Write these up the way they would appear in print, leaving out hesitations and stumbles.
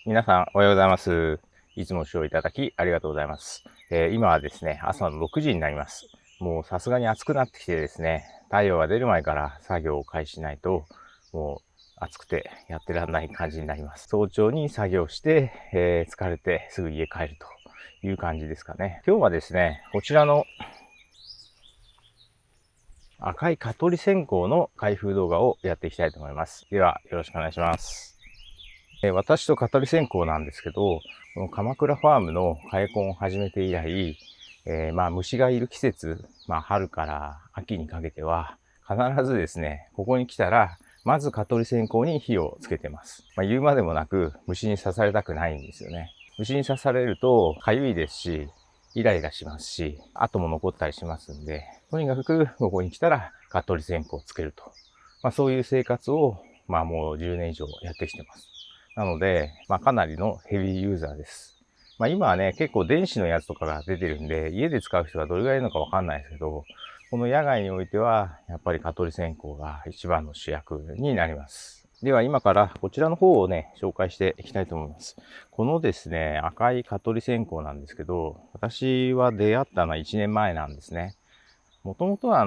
皆さんおはようございます。いつも視聴いただきありがとうございます。今はですね、朝の6時になります。もうさすがに暑くなってきてですね、太陽が出る前から作業を開始しないと、もう暑くてやってらんない感じになります。早朝に作業して、疲れてすぐ家帰るという感じですかね。今日はですね、こちらの赤い蚊取り線香の開封動画をやっていきたいと思います。では、よろしくお願いします。私と蚊取り線香なんですけど、この鎌倉ファームの開墾を始めて以来、虫がいる季節、春から秋にかけては、必ずですね、ここに来たら、まず蚊取り線香に火をつけてます。言うまでもなく、虫に刺されたくないんですよね。虫に刺されると、痒いですし、イライラしますし、跡も残ったりしますんで、とにかくここに来たら蚊取り線香をつけると。そういう生活を、もう10年以上やってきてます。なので、かなりのヘビーユーザーです。今はね、結構電子のやつとかが出てるんで、家で使う人がどれぐらいいるのかわかんないですけど、この野外においては、やっぱり蚊取り線香が一番の主役になります。では今からこちらの方をね、紹介していきたいと思います。このですね、赤い蚊取り線香なんですけど、私は出会ったのは1年前なんですね。もともとは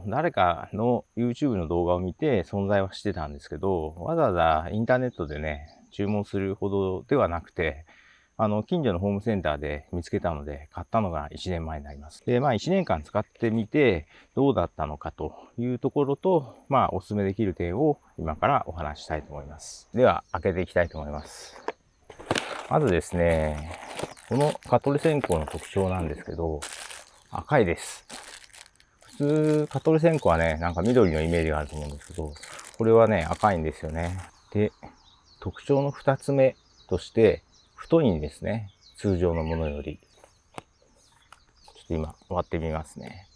誰かの YouTube の動画を見て存在はしてたんですけど、わざわざインターネットでね、注文するほどではなくて、近所のホームセンターで見つけたので、買ったのが1年前になります。で、1年間使ってみて、どうだったのかというところと、お勧めできる点を今からお話ししたいと思います。では、開けていきたいと思います。まずですね、この蚊取り線香の特徴なんですけど、赤いです。普通、蚊取り線香はね、なんか緑のイメージがあると思うんですけど、これはね、赤いんですよね。で、特徴の2つ目として、太いんですね。通常のものより。ちょっと今、割ってみますね。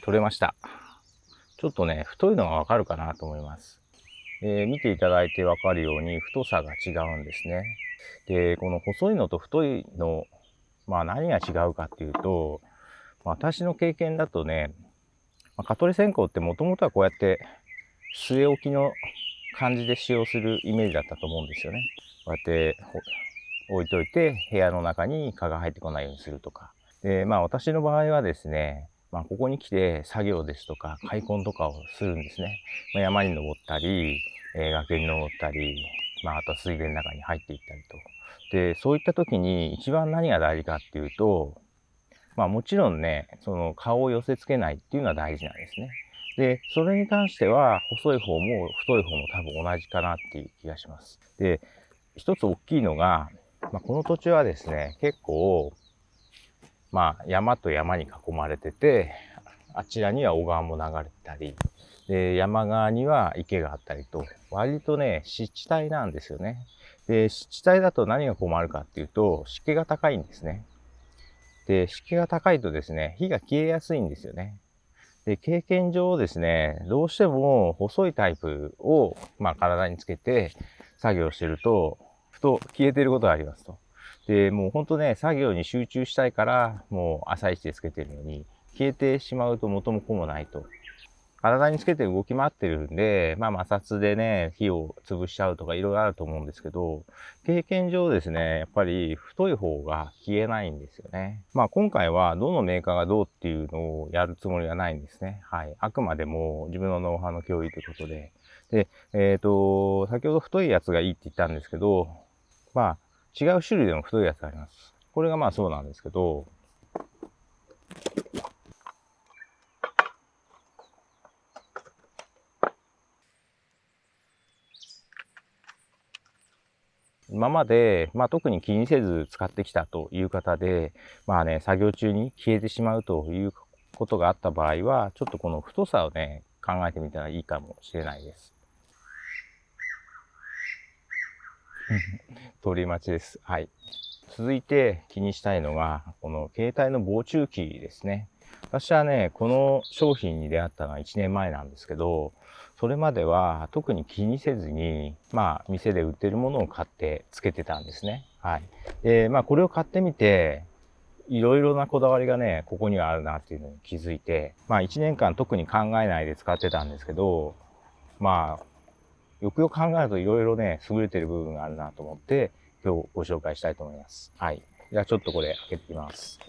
取れました。ちょっとね、太いのがわかるかなと思います。見ていただいてわかるように太さが違うんですね。で、この細いのと太いの、何が違うかっていうと、私の経験だとね、蚊取り線香ってもともとはこうやって据え置きの感じで使用するイメージだったと思うんですよね。こうやって置いといて部屋の中に蚊が入ってこないようにするとか。で、私の場合はですね、ここに来て作業ですとか開墾とかをするんですね。山に登ったり、崖に登ったり、あとは水田の中に入っていったりと。で、そういった時に一番何が大事かっていうと、もちろんね、その顔を寄せ付けないっていうのは大事なんですね。で、それに関しては、細い方も太い方も多分同じかなっていう気がします。で、一つ大きいのが、この土地はですね、結構、山と山に囲まれてて、あちらには小川も流れてたり、で、山側には池があったりと、割とね、湿地帯なんですよね。で、湿地帯だと何が困るかっていうと、湿気が高いんですね。で、湿気が高いとですね、火が消えやすいんですよね。で、経験上ですね、どうしても細いタイプを、体につけて作業してると、ふと消えてることがありますと。で、もうほんとね、作業に集中したいから、もう朝一でつけてるのに、消えてしまうと元も子もないと。体につけて動き回ってるんで、摩擦でね、火を潰しちゃうとかいろいろあると思うんですけど、経験上ですね、やっぱり太い方が消えないんですよね。今回はどのメーカーがどうっていうのをやるつもりはないんですね。はい。あくまでも自分のノウハウの共有ということで。で、先ほど太いやつがいいって言ったんですけど、違う種類でも太いやつがあります。これがそうなんですけど、今まで、特に気にせず使ってきたという方で、作業中に消えてしまうということがあった場合は、ちょっとこの太さをね、考えてみたらいいかもしれないです。通り待ちです。はい。続いて気にしたいのが、この携帯の防虫器ですね。私はね、この商品に出会ったのは1年前なんですけど、それまでは特に気にせずに、店で売ってるものを買ってつけてたんですね。はい。で、これを買ってみて、いろいろなこだわりがね、ここにはあるなっていうのに気づいて、1年間特に考えないで使ってたんですけど、まあ、よくよく考えるといろいろね、優れてる部分があるなと思って、今日ご紹介したいと思います。はい。じゃあちょっとこれ開けてみます。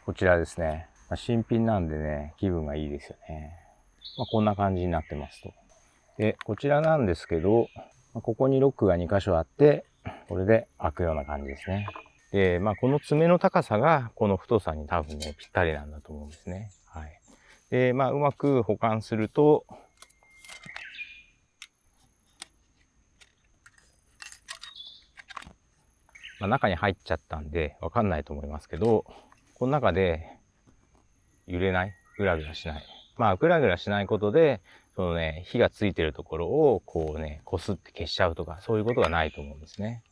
こちらですね。新品なんでね、気分がいいですよね。こんな感じになってますと。で、こちらなんですけど、ここにロックが2箇所あって、これで開くような感じですね。で、この爪の高さが、この太さに多分ね、ぴったりなんだと思うんですね。はい。で、うまく保管すると、中に入っちゃったんで、わかんないと思いますけど、この中で揺れない、グラグラしない。グラグラしないことで、そのね、火がついてるところを、こうね、こすって消しちゃうとか、そういうことがないと思うんですね。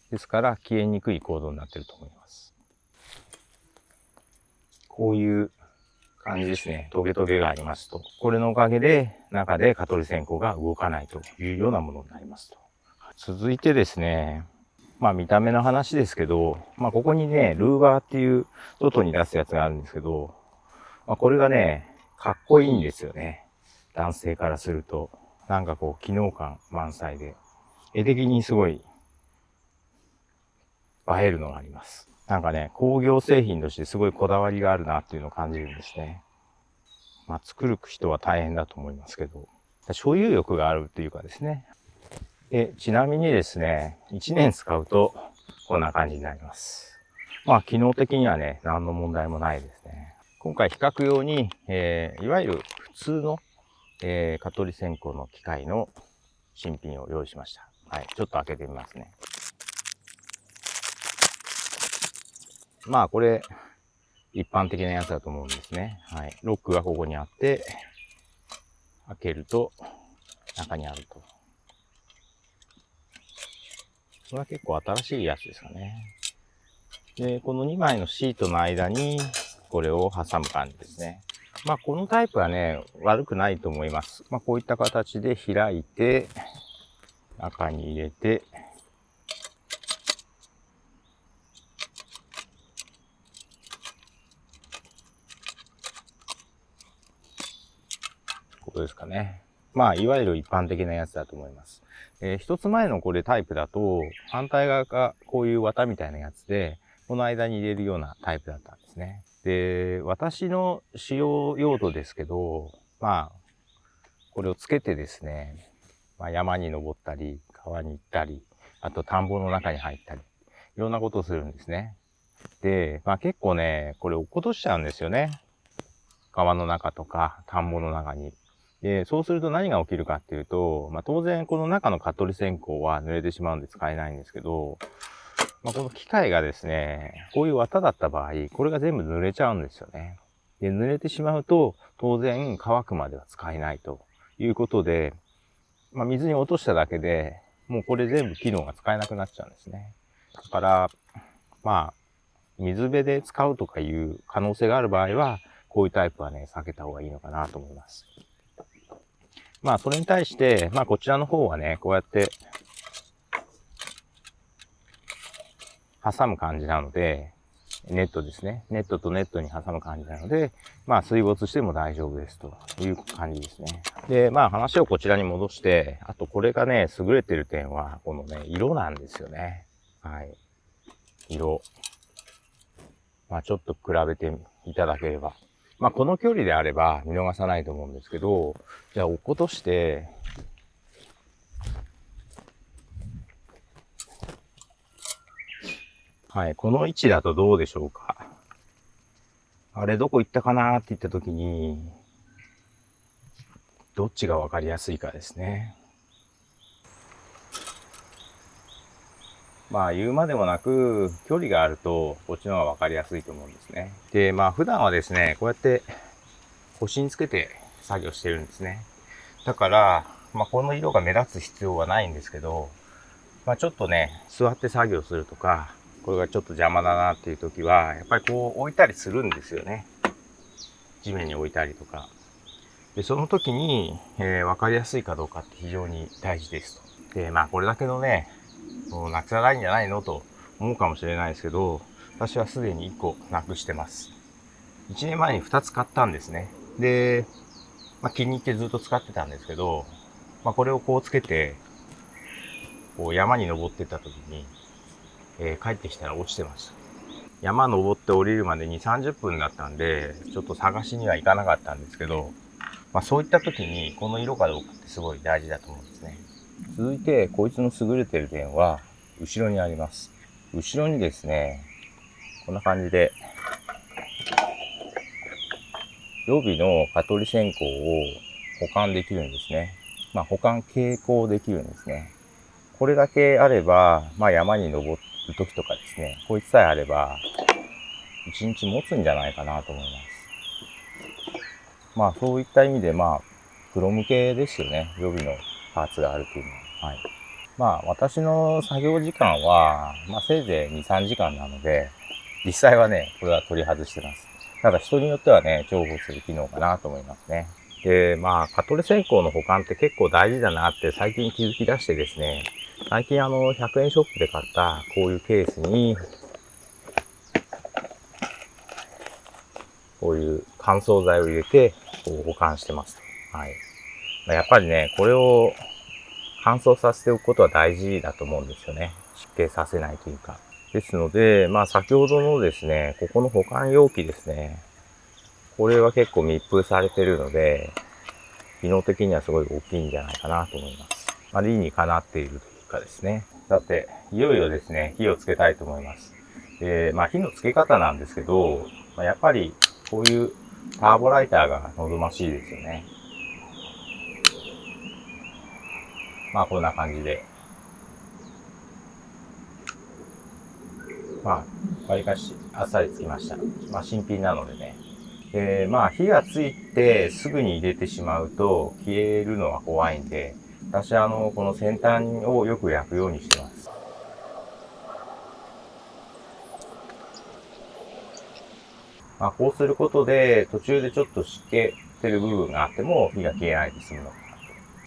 ですから、消えにくい構造になってると思います。こういう感じですね。トゲトゲがありますと。これのおかげで、中で蚊取り線香が動かないというようなものになりますと。続いてですね、見た目の話ですけど、ここにね、ルーバーっていう外に出すやつがあるんですけど、これがね、かっこいいんですよね。男性からすると。なんかこう、機能感満載で、絵的にすごい映えるのがあります。なんかね、工業製品としてすごいこだわりがあるなっていうのを感じるんですね。作る人は大変だと思いますけど、所有欲があるっていうかですね。で、ちなみにですね、1年使うとこんな感じになります。機能的にはね、何の問題もないですね。今回比較用に、いわゆる普通の、蚊取り線香の機械の新品を用意しました。はい、ちょっと開けてみますね。これ、一般的なやつだと思うんですね。はい。ロックがここにあって、開けると、中にあると。これは結構新しいやつですかね。で、この2枚のシートの間に、これを挟む感じですね。このタイプはね、悪くないと思います。こういった形で開いて、中に入れて、ここですかね。いわゆる一般的なやつだと思います。一つ前のこれタイプだと、反対側がこういう綿みたいなやつで、この間に入れるようなタイプだったんですね。で、私の使用用途ですけど、これをつけてですね、山に登ったり、川に行ったり、あと田んぼの中に入ったり、いろんなことをするんですね。で、結構ね、これ落っことしちゃうんですよね。川の中とか田んぼの中に。で、そうすると何が起きるかっていうと、当然この中の蚊取り線香は濡れてしまうんで使えないんですけど、この機械がですね、こういう綿だった場合、これが全部濡れちゃうんですよね。で、濡れてしまうと、当然乾くまでは使えないということで、水に落としただけで、もうこれ全部機能が使えなくなっちゃうんですね。だから、水辺で使うとかいう可能性がある場合は、こういうタイプはね、避けた方がいいのかなと思います。それに対して、こちらの方はね、こうやって、挟む感じなので、ネットですね。ネットとネットに挟む感じなので、水没しても大丈夫ですという感じですね。で、話をこちらに戻して、あとこれがね、優れてる点は、このね、色なんですよね。はい。色。ちょっと比べていただければ。この距離であれば見逃さないと思うんですけど、じゃあ落っことして、はい、この位置だとどうでしょうか。あれどこ行ったかなって言った時に、どっちがわかりやすいかですね。言うまでもなく、距離があると、こっちの方がわかりやすいと思うんですね。で、普段はですね、こうやって腰につけて作業してるんですね。だから、この色が目立つ必要はないんですけど、ちょっとね、座って作業するとか、これがちょっと邪魔だなっていう時は、やっぱりこう置いたりするんですよね。地面に置いたりとか。で、その時に、わかりやすいかどうかって非常に大事ですと。で、これだけのね、もうなくさないんじゃないのと思うかもしれないですけど、私はすでに1個なくしてます。1年前に2つ買ったんですね。で、気に入ってずっと使ってたんですけど、これをこうつけて、こう山に登ってった時に、帰ってきたら落ちてました。山登って降りるまで2、30分だったんで、ちょっと探しには行かなかったんですけど、そういった時にこの色かどうかってすごい大事だと思うんですね。続いて、こいつの優れてる点は、後ろにあります。後ろにですね、こんな感じで、予備の蚊取り線香を保管できるんですね。保管携行できるんですね。これだけあれば、山に登る時とかですね、こいつさえあれば、1日持つんじゃないかなと思います。そういった意味で、プロ向けですよね。予備のパーツがあるというのは。はい。私の作業時間は、せいぜい2、3時間なので、実際はね、これは取り外してます。ただ人によってはね、重宝する機能かなと思いますね。で、蚊取り線香の保管って結構大事だなって最近気づき出してですね、最近100円ショップで買ったこういうケースに、こういう乾燥剤を入れて、こう保管してます。はい。やっぱりね、これを乾燥させておくことは大事だと思うんですよね。湿気させないというか。ですので、先ほどのですね、ここの保管容器ですね。これは結構密封されてるので、機能的にはすごい大きいんじゃないかなと思います。理にかなっているというかですね。さて、いよいよですね、火をつけたいと思います。火のつけ方なんですけど、やっぱりこういうターボライターが望ましいですよね。こんな感じで。わりかしあっさりつきました。新品なのでね。火がついてすぐに入れてしまうと消えるのは怖いんで、私この先端をよく焼くようにしてます。こうすることで途中でちょっと湿気てる部分があっても火が消えないで済むのか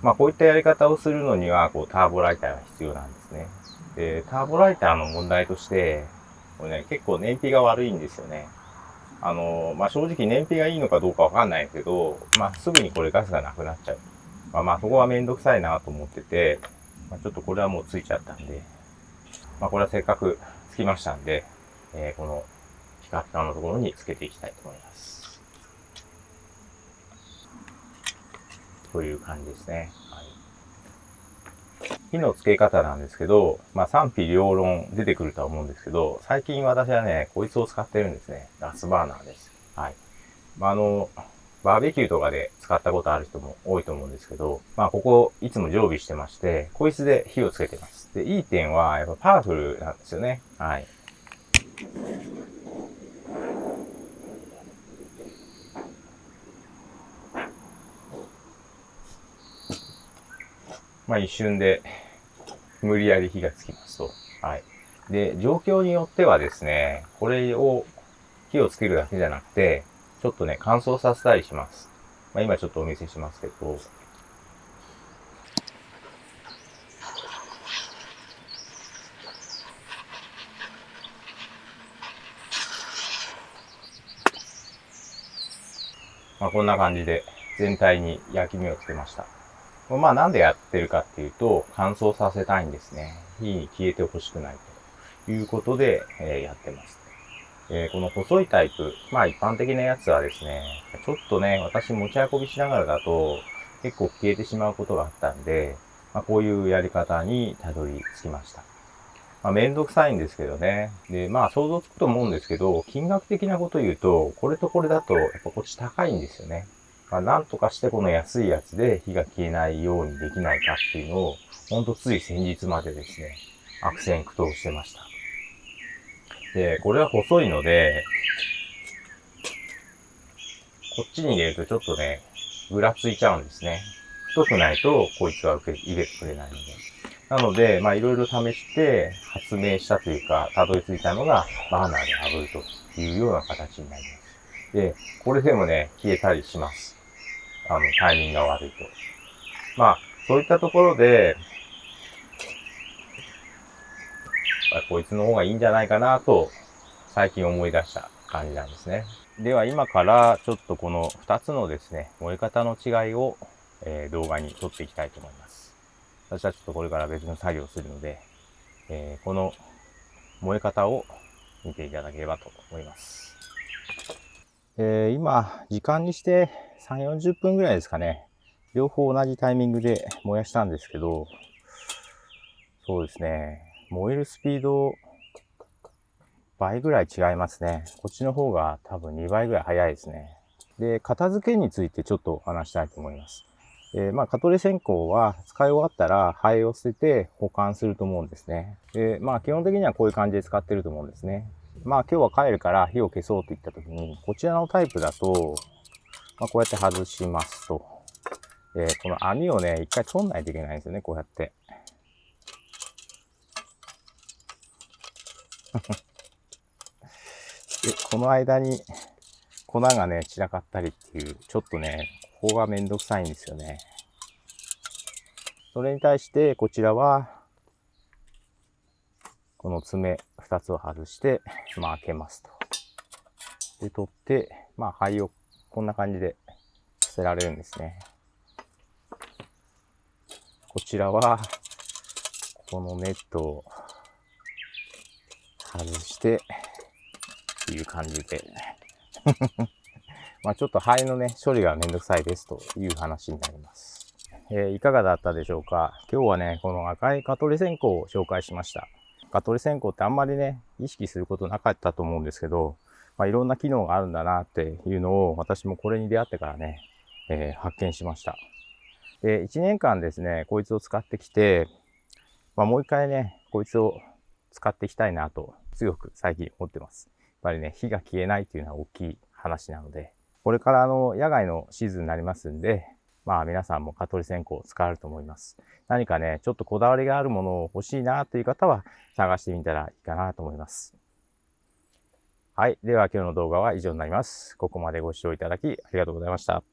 なと。こういったやり方をするのにはこうターボライターが必要なんですね。で、ターボライターの問題として、これね、結構燃費が悪いんですよね。正直燃費がいいのかどうかわかんないけど、すぐにこれガスがなくなっちゃう。そこはめんどくさいなと思ってて、ちょっとこれはもうついちゃったんで、これはせっかくつきましたんで、このピカピカのところにつけていきたいと思います。という感じですね。火のつけ方なんですけど、賛否両論出てくるとは思うんですけど、最近私はね、こいつを使ってるんですね。ガスバーナーです。はい。バーベキューとかで使ったことある人も多いと思うんですけど、ここいつも常備してまして、こいつで火をつけてます。で、いい点はやっぱパワフルなんですよね。はい。一瞬で無理やり火がつきますと。はい。で、状況によってはですね、これを火をつけるだけじゃなくて、ちょっとね、乾燥させたりします。今ちょっとお見せしますけど、こんな感じで全体に焼き目をつけました。なんでやってるかっていうと、乾燥させたいんですね。火に消えてほしくないということで、やってます。この細いタイプ、一般的なやつはですね、ちょっとね、私持ち運びしながらだと結構消えてしまうことがあったんで、こういうやり方にたどり着きました。めんどくさいんですけどね。で、想像つくと思うんですけど、金額的なこと言うと、これとこれだと、やっぱこっち高いんですよね。なんとかしてこの安いやつで火が消えないようにできないかっていうのを、ほんとつい先日までですね、悪戦苦闘してました。で、これは細いので、こっちに入れるとちょっとね、ぐらついちゃうんですね。太くないと、こいつは入れてくれないので。なので、いろいろ試して発明したというか、たどり着いたのが、バーナーで炙るというような形になります。で、これでもね、消えたりします。タイミングが悪いと。そういったところで、こいつの方がいいんじゃないかなと、最近思い出した感じなんですね。では今からちょっとこの2つのですね、燃え方の違いを、動画に撮っていきたいと思います。私はちょっとこれから別の作業をするので、この燃え方を見ていただければと思います。今、時間にして3、40分ぐらいですかね。両方同じタイミングで燃やしたんですけど、そうですね。燃えるスピード、倍ぐらい違いますね。こっちの方が多分2倍ぐらい早いですね。で、片付けについてちょっと話したいと思います。蚊取り線香は使い終わったら灰を捨てて保管すると思うんですね。で、基本的にはこういう感じで使ってると思うんですね。今日は帰るから火を消そうといった時に、こちらのタイプだと、こうやって外しますと。この網をね、一回取んないといけないんですよね、こうやって。で、この間に粉がね、散らかったりっていう、ちょっとね、ここがめんどくさいんですよね。それに対して、こちらは、この爪2つを外して、開けますと。で、取って、灰をこんな感じで捨てられるんですね。こちらは、このネットを外して、っていう感じで。ちょっと灰のね、処理がめんどくさいですという話になります。いかがだったでしょうか。今日はね、この赤い蚊取り線香を紹介しました。蚊取り線香ってあんまりね、意識することなかったと思うんですけど、いろんな機能があるんだなっていうのを私もこれに出会ってからね、発見しました。で、1年間ですね、こいつを使ってきて、もう一回ね、こいつを使っていきたいなと強く最近思ってます。やっぱりね、火が消えないっていうのは大きい話なので、これから野外のシーズンになりますんで、皆さんも蚊取り線香を使われると思います。何かね、ちょっとこだわりがあるものを欲しいなという方は探してみたらいいかなと思います。はい。では今日の動画は以上になります。ここまでご視聴いただきありがとうございました。